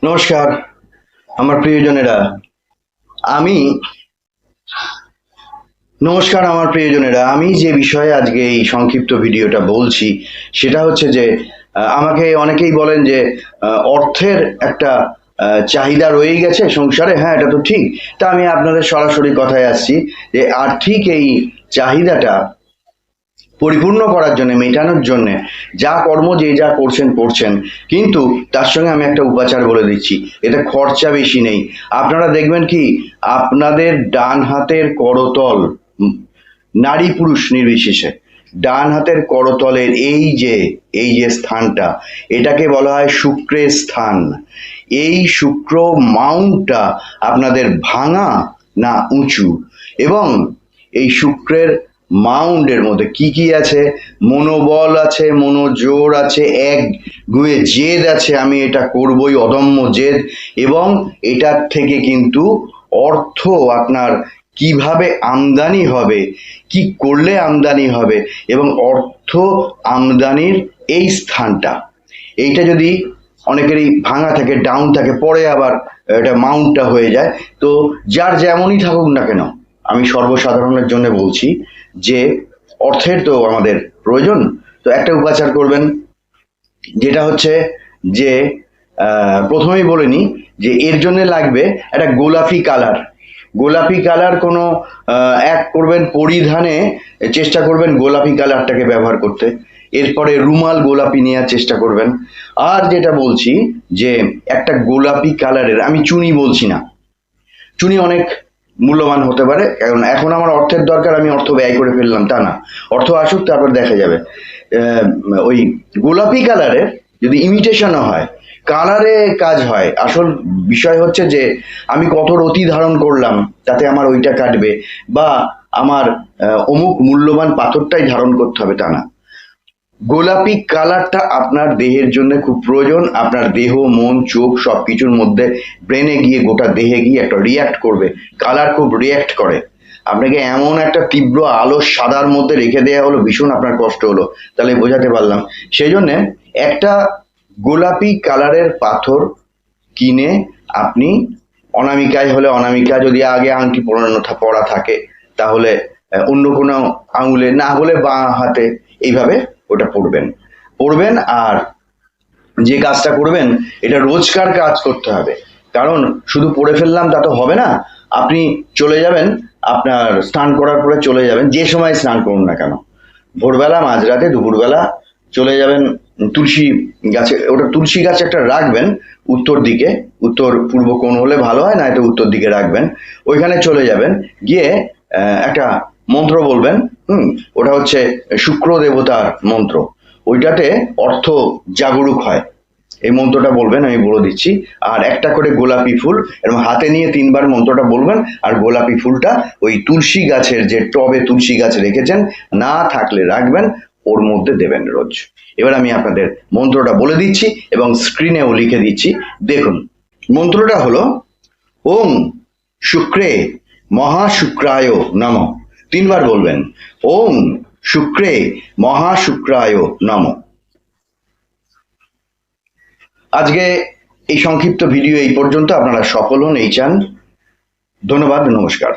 নমস্কার আমার প্রিয়জনেরা। আমি আমি যে বিষয়ে আজকে এই সংক্ষিপ্ত ভিডিওটা বলছি সেটা হচ্ছে যে আমাকে অনেকেই বলেন যে অর্থের একটা চাহিদা রয়েই গেছে সংসারে। হ্যাঁ, এটা তো ঠিক। তা আমি আপনাদের সরাসরি কথায় আসছি যে আর্থিক এই চাহিদাটা পরিপূর্ণ করার জন্য, মেটানোর জন্য যা কর্ম যে যা করছেন, কিন্তু তার সঙ্গে আমি একটা উপাচার বলে দিচ্ছি। এটা খরচা বেশি নেই। আপনারা দেখবেন কি আপনাদের ডান হাতের করতল, নারী পুরুষ নির্বিশেষে ডান হাতের করতলের এই যে স্থানটা, এটাকে বলা হয় শুক্রের স্থান। এই শুক্র মাউন্টটা আপনাদের ভাঙা না উঁচু, এবং এই শুক্রের মাউন্ডের মধ্যে কি কি আছে? মনোবল আছে, মনোজোর আছে, এক গুয়ে জেদ আছে, আমি এটা করবই, অদম্য জেদ। এবং এটার থেকে কিন্তু অর্থ আপনার কিভাবে আমদানি হবে, কি করলে আমদানি হবে, এবং অর্থ আমদানির এই স্থানটা, এইটা যদি অনেকেরই ভাঙা থাকে, ডাউন থাকে, পরে আবার এটা মাউন্টটা হয়ে যায়। তো যার যেমনই থাকুক না কেন, আমি সর্বসাধারণের জন্য বলছি যে অর্থের তো আমাদের প্রয়োজন। তো একটা উপাচার করবেন, যেটা হচ্ছে যে প্রথমেই বলে নিই যে এর জন্য লাগবে একটা গোলাপি কালার। গোলাপি কালার কোনো এক করবেন, পরিধানে চেষ্টা করবেন গোলাপি কালারটাকে ব্যবহার করতে। এরপরে রুমাল গোলাপি নেওয়ার চেষ্টা করবেন। আর যেটা বলছি যে একটা গোলাপি কালারের, আমি চুনি বলছি না, চুনি অনেক মূল্যবান হতে পারে, কারণ এখন আমার অর্থের দরকার, আমি অর্থ ব্যয় করে ফেললাম তা না, অর্থ আসুক তারপর দেখা যাবে। ওই গোলাপি কালারের যদি ইমিটেশনও হয়, কালারে কাজ হয়। আসল বিষয় হচ্ছে যে আমি কত রতি ধারণ করলাম তাতে আমার ওইটা কাটবে, বা আমার অমুক মূল্যবান পাথরটাই ধারণ করতে হবে তা না। গোলাপি কালারটা আপনার দেহের জন্য খুব প্রয়োজন। আপনার দেহ, মন, চোখ সবকিছুর মধ্যে, ব্রেনে গিয়ে, গোটা দেহে গিয়ে একটা রিয়াক্ট করবে। কালার খুব রিয়াক্ট করে। আপনাকে এমন একটা তীব্র আলো সাদার মধ্যে রেখে দেওয়া হলো, ভীষণ আপনার কষ্ট হলো, তাহলে বোঝাতে পারলাম। সেই জন্য একটা গোলাপি কালারের পাথর কিনে আপনি, অনামিকায় হলে অনামিকা, যদি আগে আংটি পরা থাকে তাহলে অন্য কোনো আঙুলে, না হলে বাঁ হাতে, এইভাবে ওটা পড়বেন। আর যে কাজটা করবেন, এটা রোজকার কাজ করতে হবে, কারণ শুধু পড়ে ফেললাম তা তো হবে না। আপনি চলে যাবেন, আপনার স্নান করার পরে চলে যাবেন, যে সময় স্নান করুন না কেন, ভোরবেলা, মাঝরাতে, দুপুরবেলা চলে যাবেন তুলসী গাছে। ওটা তুলসী গাছ একটা রাখবেন উত্তর দিকে, উত্তর পূর্ব কোণ হলে ভালো হয়, না এটা উত্তর দিকে রাখবেন। ওইখানে চলে যাবেন, গিয়ে একটা মন্ত্র বলবেন। ওটা হচ্ছে শুক্র দেবতার মন্ত্র। ওইটাতে অর্থ জাগরুক হয়। এই মন্ত্রটা বলবেন, আমি বলে দিচ্ছি। আর একটা করে গোলাপি ফুল এবং হাতে নিয়ে 3বার মন্ত্রটা বলবেন, আর গোলাপি ফুলটা ওই তুলসী গাছের, যে টবে তুলসী গাছ রেখেছেন, না থাকলে রাখবেন, ওর মধ্যে দেবেন রোজ। এবার আমি আপনাদের মন্ত্রটা বলে দিচ্ছি এবং স্ক্রিনেও লিখে দিচ্ছি, দেখুন। মন্ত্রটা হলো ওম শুক্রে মহাশুক্রায় নমঃ। 3বার বলবেন, ওম শুক্রে মহাশুক্রায় নমঃ। আজকে এই সংক্ষিপ্ত ভিডিও এই পর্যন্ত। আপনারা সফল হন এই চান। ধন্যবাদ, নমস্কার।